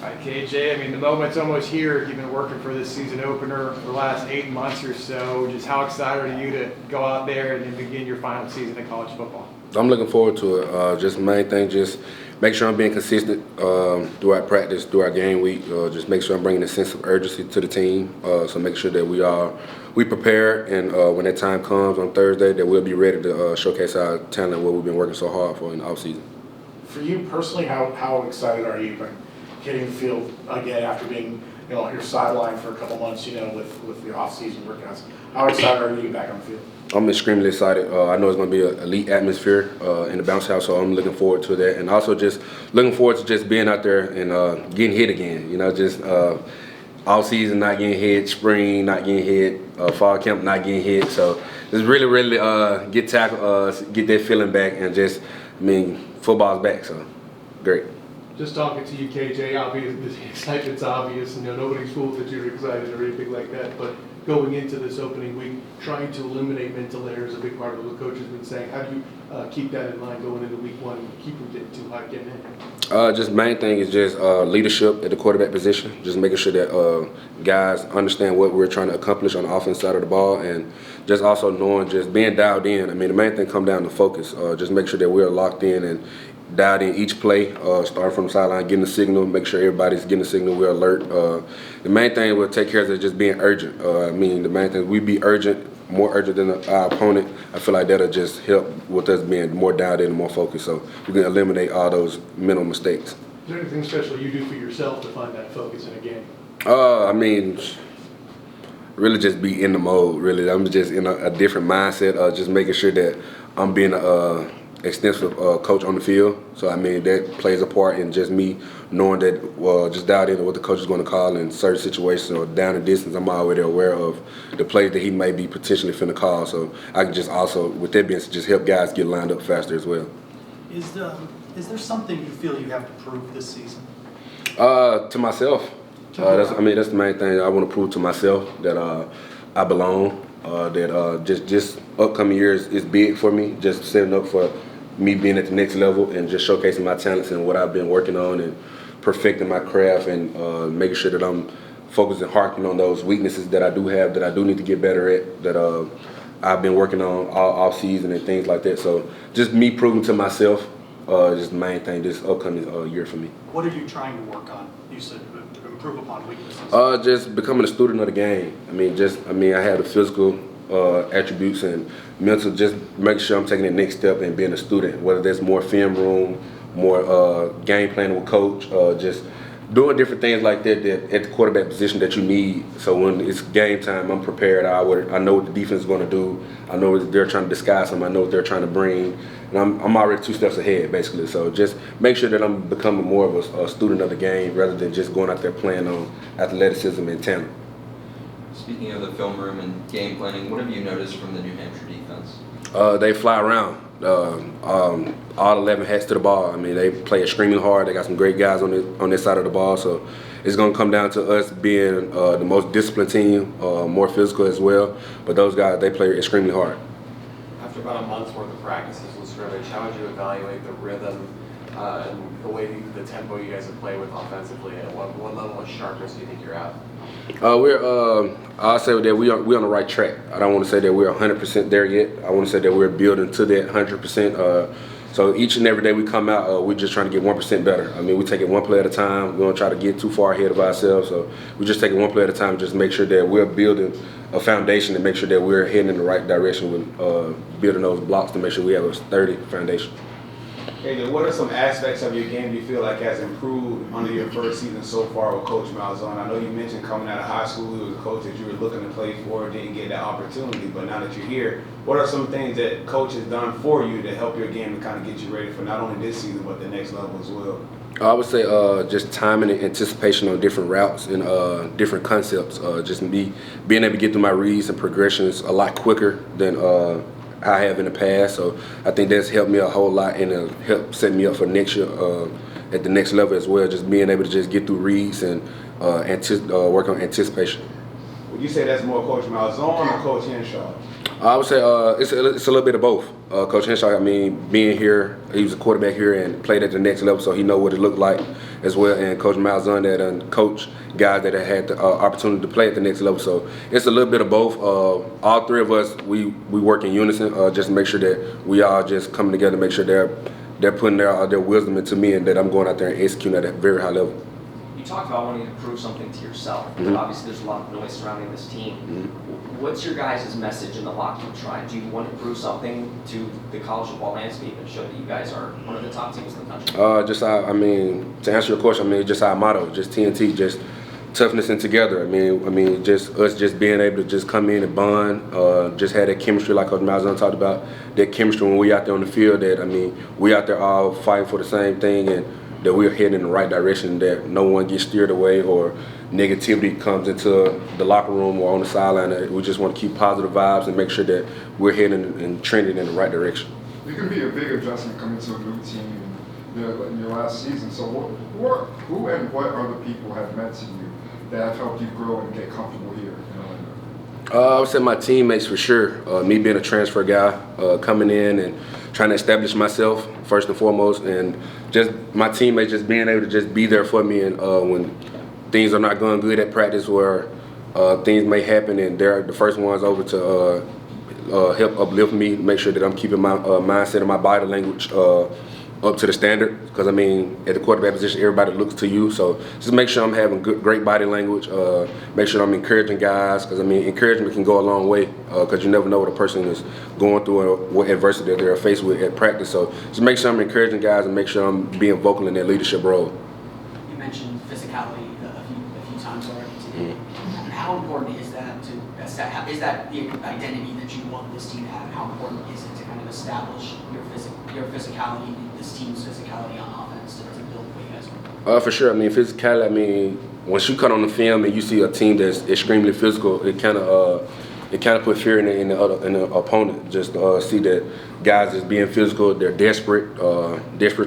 Hi, KJ. I mean, the moment's almost here. You've been working for this season opener for the last 8 months or so. Just how excited are you to go out there and begin your final season in college football? I'm looking forward to it. Just main thing, just make sure I'm being consistent throughout practice, throughout game week. Just make sure I'm bringing a sense of urgency to the team. So make sure that we prepare, and when that time comes on Thursday, that we'll be ready to showcase our talent, what we've been working so hard for in the offseason. For you personally, how excited are you about getting the field again after being, on your sideline for a couple months, with your off-season workouts? How excited are you to get back on the field? I'm extremely excited. I know it's going to be an elite atmosphere in the bounce house, so I'm looking forward to that. And also just looking forward to just being out there and getting hit again. Just all season not getting hit, spring not getting hit, fall camp not getting hit. So just really get tackled, get that feeling back, and just, football's back, so great. Just talking to you, KJ, obvious, the excitement's obvious. Nobody's fooled that you're excited or anything like that. But going into this opening week, trying to eliminate mental errors is a big part of what the coach has been saying. How do you keep that in mind going into week one and keep from getting too hot getting in? Just main thing is just leadership at the quarterback position. Just making sure that guys understand what we're trying to accomplish on the offense side of the ball, and just also knowing, just being dialed in. The main thing come down to focus. Just make sure that we're locked in and dialed in each play, starting from the sideline, getting the signal, make sure everybody's getting the signal, we're alert. The main thing we'll take care of is just being urgent. The main thing, we be urgent, more urgent than our opponent. I feel like that'll just help with us being more dialed in and more focused, so we can eliminate all those mental mistakes. Is there anything special you do for yourself to find that focus in a game? Really just be in the mode, really. I'm just in a different mindset, just making sure that I'm being extensive coach on the field. So that plays a part in just me knowing that just dialed into what the coach is going to call in certain situations or down the distance. I'm already aware of the plays that he may be potentially finna call. So I can just also, with that being said, just help guys get lined up faster as well. Is there something you feel you have to prove this season? To myself. That's the main thing. I want to prove to myself that I belong. That just upcoming years is big for me. Just setting up for me being at the next level and just showcasing my talents and what I've been working on and perfecting my craft and making sure that I'm focused and harping on those weaknesses that I do have, that I do need to get better at, that I've been working on all off season and things like that. So just me proving to myself is the main thing this upcoming year for me. What are you trying to work on? You said to improve upon weaknesses. Just becoming a student of the game. I have the physical attributes and mental, just make sure I'm taking the next step and being a student, whether that's more film room, more game planning with coach, just doing different things like that at the quarterback position that you need. So when it's game time, I'm prepared. I know what the defense is going to do. I know what they're trying to disguise them. I know what they're trying to bring. And I'm already 2 steps ahead, basically. So just make sure that I'm becoming more of a student of the game rather than just going out there playing on athleticism and talent. Speaking of the film room and game planning, what have you noticed from the New Hampshire defense? They fly around. All 11 hats to the ball. They play extremely hard. They got some great guys on this side of the ball. So it's going to come down to us being the most disciplined team, more physical as well. But those guys, they play extremely hard. After about a month's worth of practices and scrimmage, how would you evaluate the rhythm and the way the tempo you guys have played with offensively? At what level of sharpness do you think you're at? I'll say that we're on the right track. I don't want to say that we're 100% there yet. I want to say that we're building to that 100%. So each and every day we come out, we're just trying to get 1% better. We take it one play at a time. We don't try to get too far ahead of ourselves. So we just take it one play at a time, just make sure that we're building a foundation and make sure that we're heading in the right direction with building those blocks to make sure we have a sturdy foundation. KJ, what are some aspects of your game you feel like has improved under your first season so far with Coach Malzahn? I know you mentioned coming out of high school, he was a coach that you were looking to play for, didn't get that opportunity, but now that you're here, what are some things that Coach has done for you to help your game to kind of get you ready for not only this season, but the next level as well? I would say just timing and anticipation on different routes and different concepts. Just me being able to get through my reads and progressions a lot quicker than I have in the past. So I think that's helped me a whole lot and helped set me up for next year at the next level as well. Just being able to just get through reads and work on anticipation. Would you say that's more Coach Malzahn or Coach Henshaw? I would say it's a little bit of both. Coach Henshaw, being here, he was a quarterback here and played at the next level, so he know what it looked like. as well, and Coach Malzahn that coach guys that have had the opportunity to play at the next level. So it's a little bit of both. All three of us, we work in unison, just to make sure that we all just coming together, make sure they're putting their wisdom into me, and that I'm going out there and executing at a very high level. You talked about wanting to prove something to yourself, but obviously there's a lot of noise surrounding this team. What's your guys' message in the locker room trying? Do you want to prove something to the college football landscape and show that you guys are one of the top teams in the country? To answer your question, just our motto, just TNT, just toughness and together. Just us just being able to just come in and bond, just had that chemistry like Coach Malzahn talked about, that chemistry when we out there on the field, that we out there all fighting for the same thing, and that we're heading in the right direction, that no one gets steered away or negativity comes into the locker room or on the sideline. We just want to keep positive vibes and make sure that we're heading and trending in the right direction. It can be a big adjustment coming to a new team in your last season. So who and what other people have meant to you that have helped you grow and get comfortable here in Orlando? I would say my teammates for sure. Me being a transfer guy, coming in and trying to establish myself first and foremost, and just my teammates just being able to just be there for me, and when things are not going good at practice, where things may happen, and they're the first ones over to help uplift me, make sure that I'm keeping my mindset and my body language up to the standard, because at the quarterback position, everybody looks to you. So just make sure I'm having great body language. Make sure I'm encouraging guys, because encouragement can go a long way, because you never know what a person is going through and what adversity that they're faced with at practice. So just make sure I'm encouraging guys and make sure I'm being vocal in their leadership role. You mentioned physicality a few times already today. How important is that is that the identity that you want this team to have? How important is it to kind of establish your physicality, this team's physicality on offense to build what you guys want? For sure. Physicality. Once you cut on the film and you see a team that's extremely physical, it kind of put fear in the opponent. Just see that guys is being physical, they're desperate to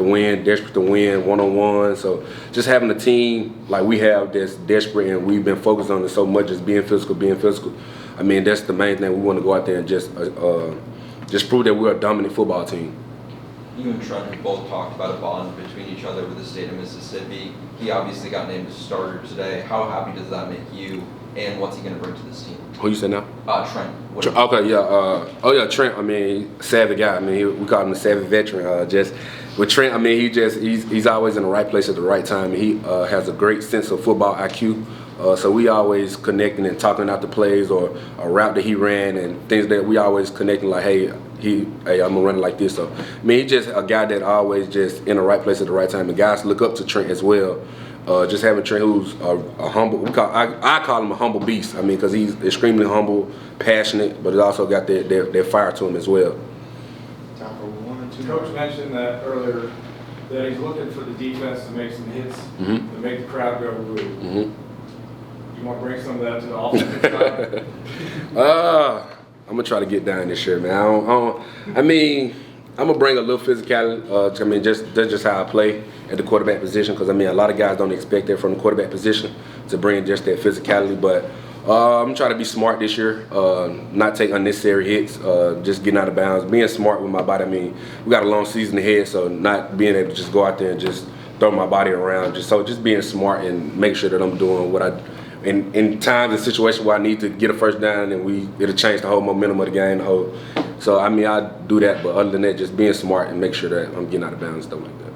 win one-on-one. So just having a team like we have that's desperate, and we've been focused on it so much, is being physical. That's the main thing. We want to go out there and just prove that we're a dominant football team. You and Trent have both talked about a bond between each other with the state of Mississippi. He obviously got named a starter today. How happy does that make you, and what's he going to bring to this team? Who you say now? Trent. Trent. Savvy guy. We call him the savvy veteran. Just with Trent, he's always in the right place at the right time. He has a great sense of football IQ. So we always connecting and talking out the plays or a route that he ran and things that we always connecting, like, hey, I'm gonna run it like this. So he's just a guy that always just in the right place at the right time. And guys look up to Trent as well. Just having Trent, who's a humble, I call him a humble beast. Because he's extremely humble, passionate, but he's also got that fire to him as well. Time for 1 or 2. Coach mentioned that earlier, that he's looking for the defense to make some hits, to make the crowd go woo. You want to bring some of that to the offensive side? I'm gonna try to get down this year, man. I'm gonna bring a little physicality. That's just how I play at the quarterback position, because a lot of guys don't expect that from the quarterback position, to bring just that physicality. But I'm trying to be smart this year, not take unnecessary hits, just getting out of bounds, being smart with my body. We got a long season ahead, so not being able to just go out there and just throw my body around. Just being smart and make sure that I'm doing what I. In times and situations where I need to get a first down, and it'll change the whole momentum of the game. So I do that, but other than that, just being smart and make sure that I'm getting out of bounds and stuff like that.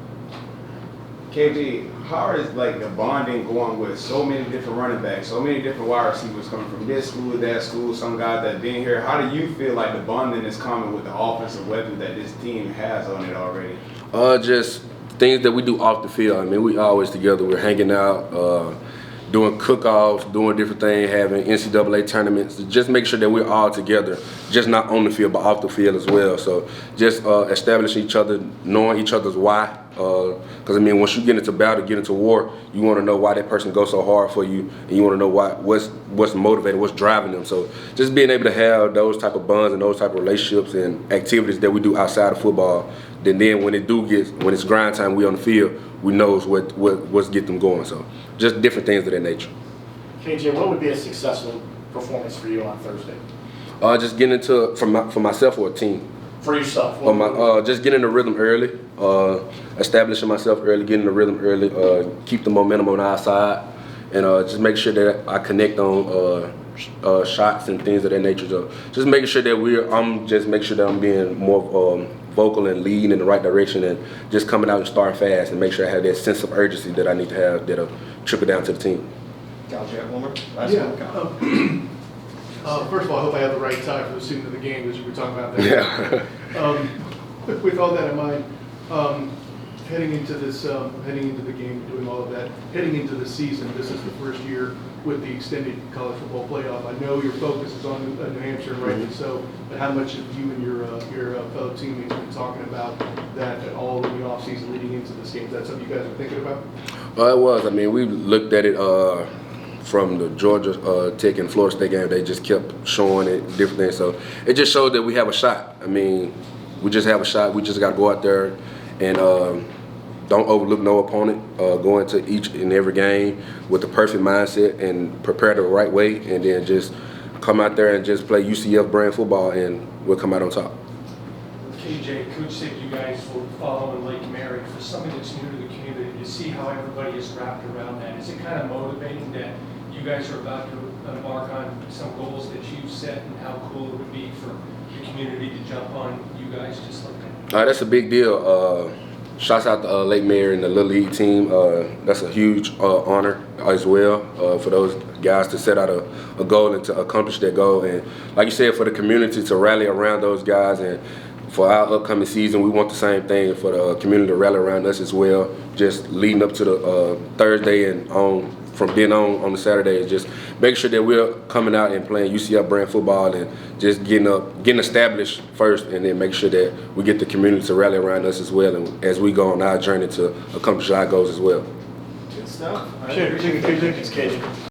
KG, how is the bonding going with so many different running backs, so many different wide receivers coming from this school, that school, some guys that been here? How do you feel like the bonding is coming with the offensive weapons that this team has on it already? Just things that we do off the field. We always together. We're hanging out. Doing cook-offs, doing different things, having NCAA tournaments, just make sure that we're all together, just not on the field, but off the field as well. So just establishing each other, knowing each other's why. Because once you get into battle, get into war, you want to know why that person goes so hard for you, and you want to know what's motivating, what's driving them. So just being able to have those type of bonds and those type of relationships and activities that we do outside of football, then when it's grind time, we on the field, we know what's get them going. So just different things of that nature. KJ, what would be a successful performance for you on Thursday? Just getting into for myself or a team. for yourself? Just getting the rhythm early, establishing myself early, getting the rhythm early, keep the momentum on our side, and just make sure that I connect on shots and things of that nature. So just making sure that I'm being more vocal and leading in the right direction, and just coming out and starting fast, and make sure I have that sense of urgency that I need to have that'll trickle down to the team. Cal, do you have one more? First of all, I hope I have the right tie for the student of the game that you were talking about there. Yeah. With all that in mind, heading into the game, doing all of that, heading into the season, this is the first year with the extended college football playoff. I know your focus is on New Hampshire, and rightly so, but how much have you and your fellow teammates been talking about that at all in the offseason leading into this game? Is that something you guys are thinking about? It was. I mean, we looked at it from the Georgia Tech and Florida State game. They just kept showing it, different things. So it just showed that we have a shot. I mean, we just have a shot. We just got to go out there and don't overlook no opponent. Go into each and every game with the perfect mindset and prepare the right way, and then just come out there and just play UCF brand football, and we'll come out on top. KJ, Coach said you guys will follow in Lake Mary. For something that's new to the community, to see how everybody is wrapped around that, is it kind of motivating that you guys are about to embark on some goals that you've set, and how cool it would be for the community to jump on you guys just like that? That's a big deal. Shouts out to Lake Mary and the Little League team. That's a huge honor as well for those guys to set out a goal and to accomplish that goal. And like you said, for the community to rally around those guys, and for our upcoming season, we want the same thing for the community to rally around us as well. Just leading up to the Thursday and from then on the Saturday, just make sure that we're coming out and playing UCF brand football, and just getting established first, and then make sure that we get the community to rally around us as well, and as we go on our journey to accomplish our goals as well. Good stuff. Sure, Thanks, KJ.